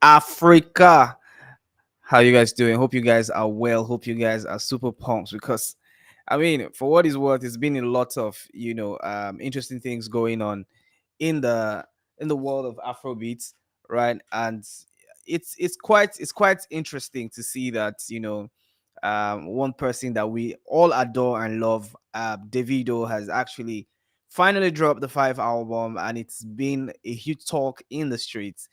Africa. How you guys doing? Hope you guys are well. Hope you guys are super pumped because I mean, for what is worth, it's been a lot of interesting things going on in the world of Afrobeats, right? And it's quite interesting to see that one person that we all adore and love, Davido, has actually finally dropped the five album, and it's been a huge talk in the streets.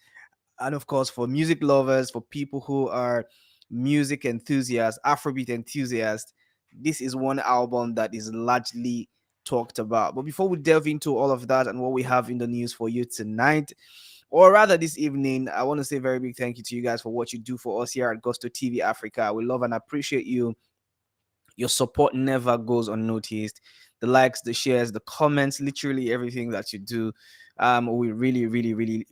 And of course, for music lovers, for people who are music enthusiasts, Afrobeat enthusiasts, this is one album that is largely talked about. But before we delve into all of that and what we have in the news for you tonight, or rather this evening, I want to say a very big thank you to you guys for what you do for us here at Gusto TV Africa. We love and appreciate you. Your support never goes unnoticed. The likes, the shares, the comments, literally everything that you do. We really, really, really,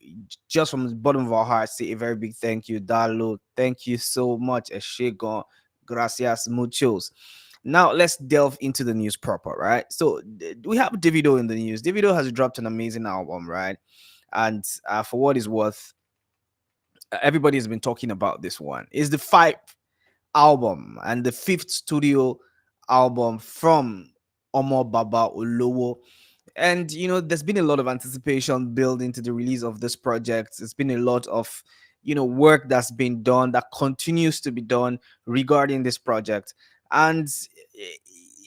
just from the bottom of our hearts, say a very big thank you, Dalo. Thank you so much, Eshegon. Gracias muchos. Now let's delve into the news proper, right? So we have Davido in the news. Davido has dropped an amazing album, right? And for what is worth, everybody has been talking about this one. Is the album and the fifth studio album from Omo Baba Olowo. And there's been a lot of anticipation built into the release of this project. It's been a lot of work that's been done, that continues to be done regarding this project. And eh,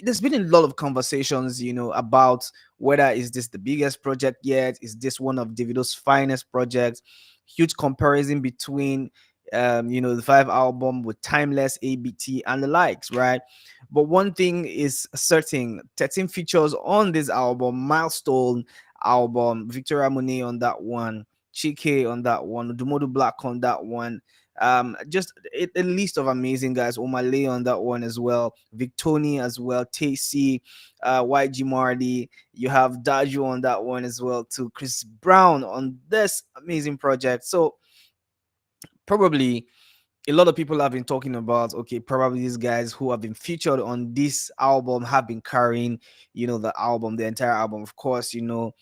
there's been a lot of conversations about whether is this the biggest project yet, is this one of Davido's finest projects. Huge comparison between the five album with Timeless, ABT, and the likes, right? But one thing is certain: 13 features on this album, Milestone album, Victoria Monet on that one, Chike on that one, Dumodu Black on that one. Just a list of amazing guys. Omale on that one as well, Victoni as well, Tacy, YG Marley. You have Daju on that one as well, too. Chris Brown on this amazing project. So probably a lot of people have been talking about, okay, probably these guys who have been featured on this album have been carrying the entire album. Of course, the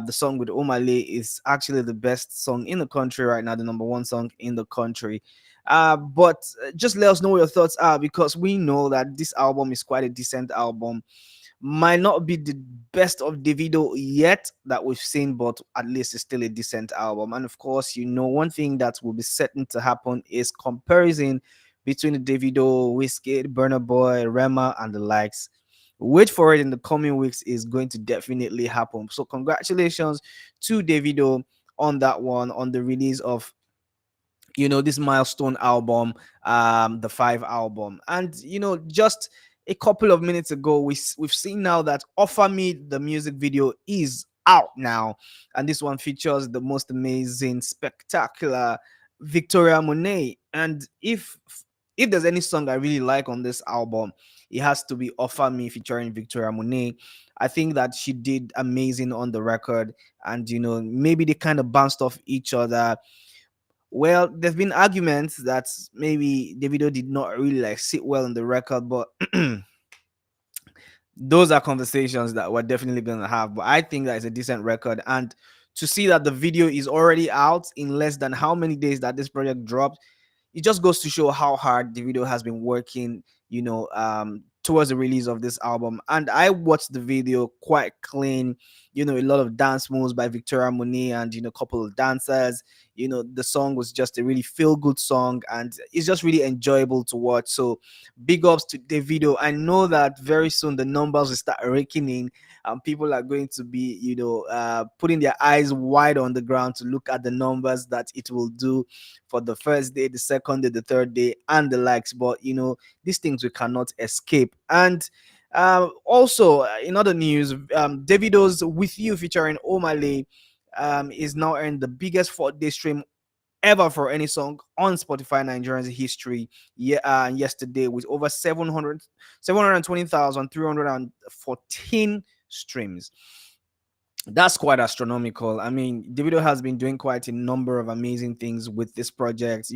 song with Omale is actually the best song in the country right now, the number one song in the country. But just let us know what your thoughts are, because we know that this album is quite a decent album. Might not be the best of Davido yet that we've seen, but at least it's still a decent album. And of course, one thing that will be certain to happen is comparison between the Davido, Whiskey, Burna Boy, Rema, and the likes. Wait for it in the coming weeks, is going to definitely happen. So congratulations to Davido on that one, on the release of this milestone album, the five album. And just a couple of minutes ago, we've seen now that Offer Me, the music video, is out now, and this one features the most amazing, spectacular Victoria Monet. And if there's any song I really like on this album, it has to be Offer Me featuring Victoria Monet. I think that she did amazing on the record, and maybe they kind of bounced off each other. Well, there's been arguments that maybe Davido did not really like sit well on the record, but those are conversations that we're definitely gonna have. But I think that it's a decent record, and to see that the video is already out in less than how many days that this project dropped, it just goes to show how hard the video has been working, towards the release of this album. And I watched the video quite clean, a lot of dance moves by Victoria Monet and a couple of dancers. The song was just a really feel good song, and it's just really enjoyable to watch. So big ups to the video. I know that very soon the numbers will start raking in, and people are going to be putting their eyes wide on the ground to look at the numbers that it will do for the first day, the second day, the third day, and the likes. But these things we cannot escape. And also, in other news, Davido's "With You" featuring Omale is now earned the biggest 4-day stream ever for any song on Spotify Nigerian's history. Yeah, yesterday, with over 720,314 streams. That's quite astronomical. I mean, Davido has been doing quite a number of amazing things with this project,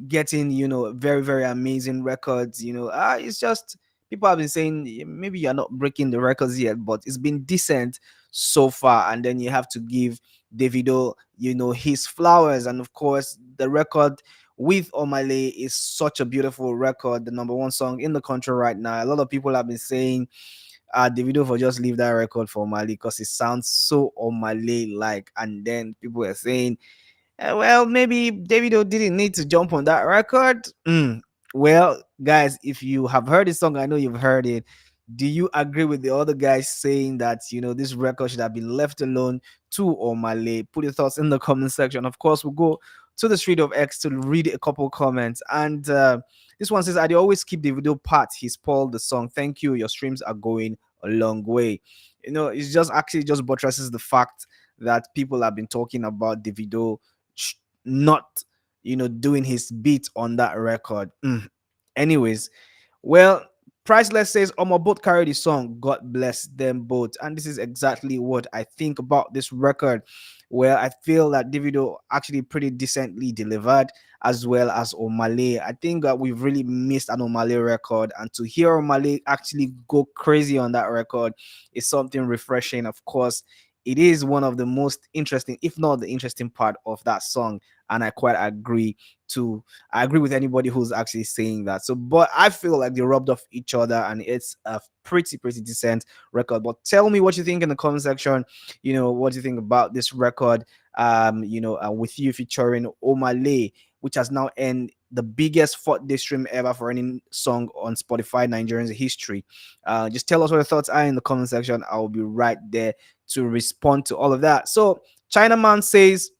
getting, very, very amazing records. It's just, people have been saying, maybe you're not breaking the records yet, but it's been decent so far. And then you have to give Davido, his flowers. And of course, the record with Omale is such a beautiful record, the number one song in the country right now. A lot of people have been saying, Davido for just leave that record for Omale because it sounds so Omale like. And then people are saying, well, maybe Davido didn't need to jump on that record. Well, guys, if you have heard the song, I know you've heard it. Do you agree with the other guys saying that this record should have been left alone to Omale? Put your thoughts in the comment section. Of course, we'll go to the street of X to read a couple comments. And this one says, I always keep the video part. He spoiled the song. Thank you. Your streams are going a long way. It's just actually just buttresses the fact that people have been talking about Davido not doing his beat on that record. Anyways, well, Priceless says, both carry the song. God bless them both. And this is exactly what I think about this record. Well, I feel that Davido actually pretty decently delivered, as well as Omale. I think that we've really missed an Omale record, and to hear Omale actually go crazy on that record is something refreshing. Of course, it is one of the most interesting, if not the interesting part of that song. And I agree with anybody who's actually saying that. So, but I feel like they rubbed off each other, and it's a pretty decent record. But tell me what you think in the comment section. What you think about this record. With you featuring Omale, which has now earned the biggest 4th-day stream ever for any song on Spotify Nigerian's history. Just tell us what your thoughts are in the comment section. I'll be right there to respond to all of that. So, Chinaman says,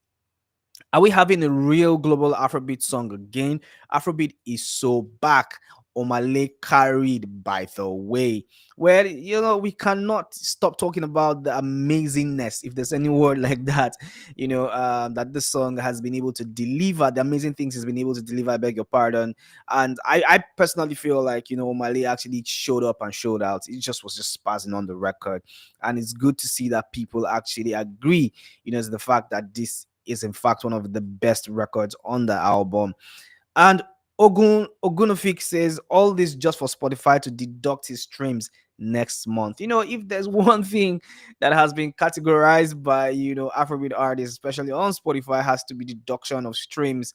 are we having a real global Afrobeat song again? Afrobeat is so back. Omale carried, by the way. Well, we cannot stop talking about the amazingness, if there's any word like that, that this song has been able to deliver, the amazing things he's been able to deliver, I beg your pardon. And I personally feel like, Omale actually showed up and showed out. It just was just spazzing on the record. And it's good to see that people actually agree, to the fact that this is in fact one of the best records on the album. And Ogunofik says, all this just for Spotify to deduct his streams next month. If there's one thing that has been categorized by Afrobeat artists, especially on Spotify, has to be deduction of streams.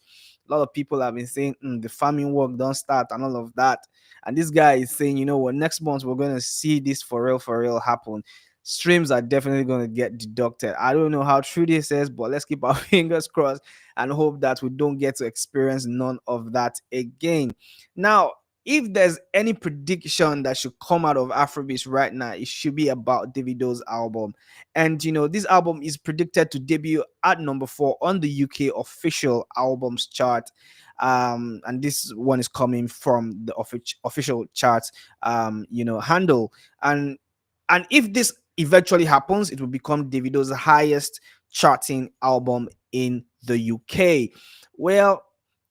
A lot of people have been saying the farming work don't start and all of that. And this guy is saying, what, next month we're gonna see this for real happen. Streams are definitely going to get deducted. I don't know how true this is, but let's keep our fingers crossed and hope that we don't get to experience none of that again. Now, if there's any prediction that should come out of Afrobeats right now, it should be about Davido's album. And this album is predicted to debut at number 4 on the UK official albums chart. And this one is coming from the official charts handle. And if this eventually happens, it will become Davido's highest charting album in the UK. Well,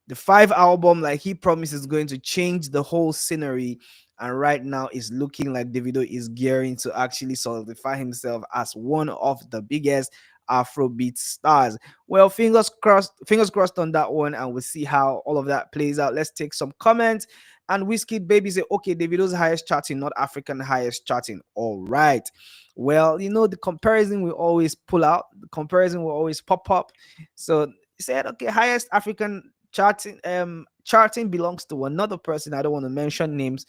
the 5 album, like he promised, is going to change the whole scenery. And right now, it's looking like Davido is gearing to actually solidify himself as one of the biggest Afrobeat stars. Well, fingers crossed on that one, and we'll see how all of that plays out. Let's take some comments. And Whiskey Baby say, okay, Davido's highest charting, not African highest charting. All right. Well, the comparison will always pull out. The comparison will always pop up. So he said, okay, highest African charting belongs to another person. I don't want to mention names.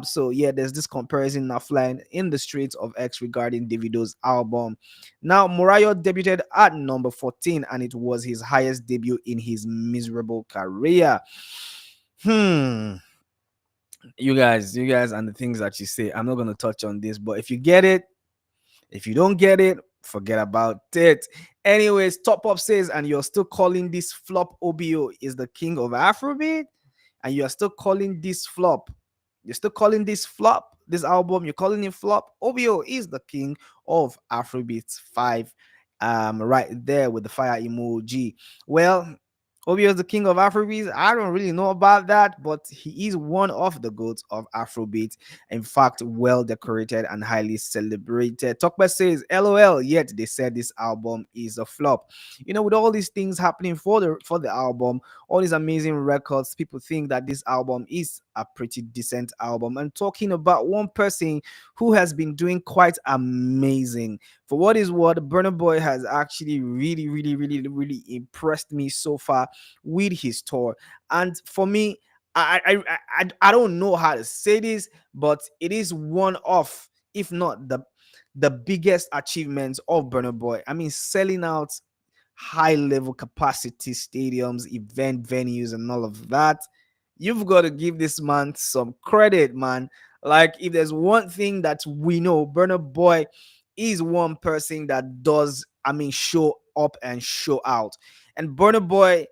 So yeah, there's this comparison now flying in the streets of X regarding Davido's album. Now, Morayo debuted at number 14, and it was his highest debut in his miserable career. You guys, and the things that you say, I'm not going to touch on this, but if you get it, if you don't get it, forget about it. Anyways, Top Up says, and you're still calling this flop OBO is the king of Afrobeat, and you are still calling this flop. You're still calling this flop, this album, you're calling it flop. OBO is the king of Afrobeats 5. Right there with the fire emoji. Well, Obio is the king of Afrobeat. I don't really know about that, but he is one of the goats of Afrobeat. In fact, well decorated and highly celebrated. Tokba says, LOL, yet they said this album is a flop. With all these things happening for the album, all these amazing records, people think that this album is a pretty decent album. And talking about one person who has been doing quite amazing. For what is what, Burna Boy has actually really, really, really, really impressed me so far with his tour. And for me, I don't know how to say this, but it is one of, if not the biggest achievements of Burna Boy. I mean, selling out high level capacity stadiums, event venues, and all of that. You've got to give this man some credit, man. Like, if there's one thing that we know, Burna Boy is one person that does, I mean, show up and show out. And Burna Boy,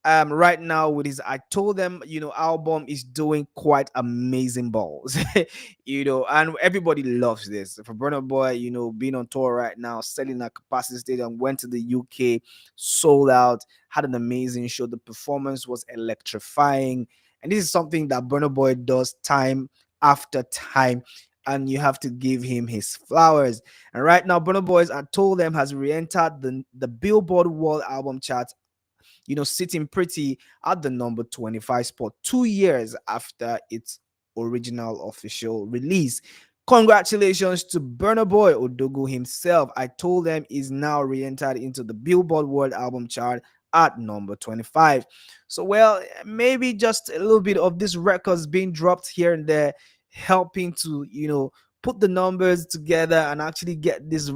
right now with his I told them, album is doing quite amazing balls. And everybody loves this. For Burna Boy, being on tour right now, selling a capacity stadium, went to the UK, sold out, had an amazing show. The performance was electrifying. And this is something that Burna Boy does time after time. And you have to give him his flowers. And right now, Burna Boy, I told them, has re-entered the Billboard World Album Chart, sitting pretty at the number 25 spot 2 years after its original official release. Congratulations to Burna Boy Odogu himself. I told them is now re-entered into the Billboard World Album Chart at number 25. So, well, maybe just a little bit of this records being dropped here and there, helping to, put the numbers together and actually get these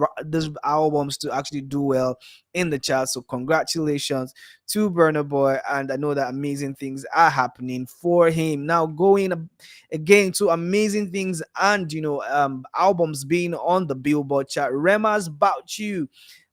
albums to actually do well in the chart. So congratulations to Burna Boy, and I know that amazing things are happening for him. Now going again to amazing things and albums being on the Billboard chart. Rema's About You.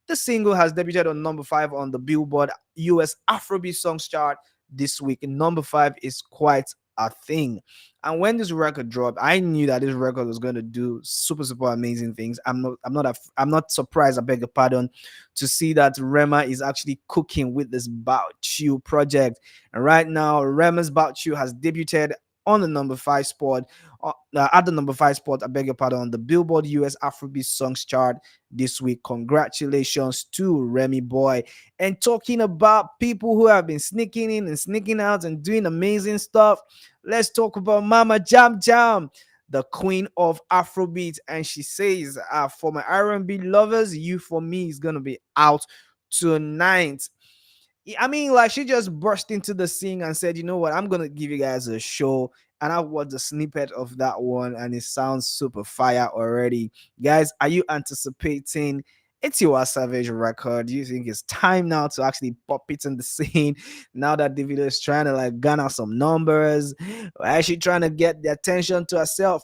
The single has debuted on number 5 on the Billboard US Afrobeat Songs chart this week. And number 5 is quite a thing. And when this record dropped, I knew that this record was going to do super, super amazing things. I'm not surprised, I beg your pardon, to see that Rema is actually cooking with this About You project. And right now, Rema's About You has debuted on the number 5 spot, at the number 5 spot, I beg your pardon, on the Billboard US Afrobeat Songs chart this week. Congratulations to Remy Boy. And talking about people who have been sneaking in and sneaking out and doing amazing stuff, let's talk about Mama Jam Jam, the queen of Afrobeat. And she says, for my R&B lovers, You For Me is going to be out tonight. I mean, like, she just burst into the scene and said, you know what, I'm going to give you guys a show. And I watched the snippet of that one, and it sounds super fire already. Guys, are you anticipating a Tiwa Savage record? Do you think it's time now to actually pop it in the scene now that Davido is trying to like garner some numbers? Or actually trying to get the attention to herself?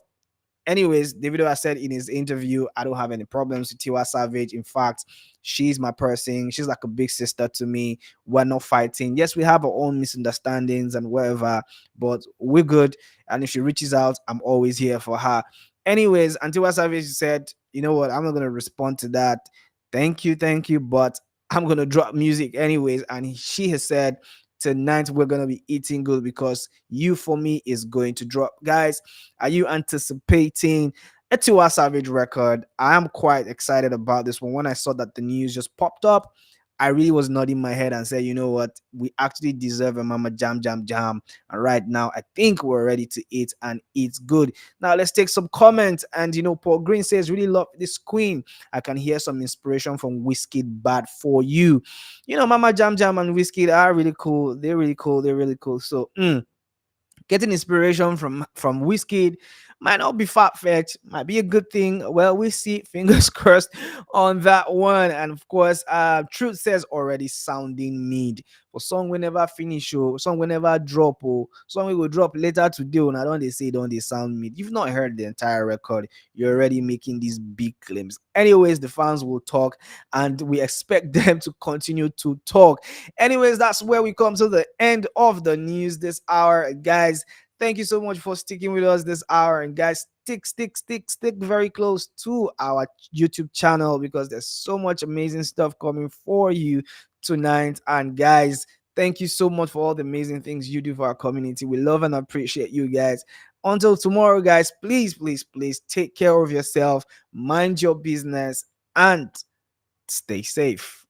Anyways, Davido has said in his interview, I don't have any problems with Tiwa Savage. In fact, she's my person. She's like a big sister to me. We're not fighting. Yes, we have our own misunderstandings and whatever, but we're good. And if she reaches out, I'm always here for her. Anyways, and Tiwa Savage said, you know what, I'm not going to respond to that. Thank you, but I'm going to drop music anyways. And she has said, tonight we're gonna be eating good because You For Me is going to drop. Guys, are you anticipating a Tiwa Savage record? I am quite excited about this one. When I saw that the news just popped up, I really was nodding my head and said, you know what, we actually deserve a Mama Jam Jam Jam. And right now, I think we're ready to eat and eat good. Now, let's take some comments. And, Paul Green says, really love this queen. I can hear some inspiration from Whiskey Bad For You. Mama Jam Jam and Whiskey are really cool. They're really cool. They're really cool. So, getting inspiration from Whiskey might not be far-fetched, might be a good thing. Well, we see, fingers crossed on that one. And of course, Truth says already sounding mid. For song we never finish, song we never drop, song we will drop later today. And I don't they sound mid. You've not heard the entire record, you're already making these big claims. Anyways, the fans will talk, and we expect them to continue to talk. Anyways, that's where we come to the end of the news this hour, guys. Thank you so much for sticking with us this hour. And guys, stick very close to our YouTube channel because there's so much amazing stuff coming for you tonight. And guys, thank you so much for all the amazing things you do for our community. We love and appreciate you guys. Until tomorrow, guys, please take care of yourself, mind your business, and stay safe.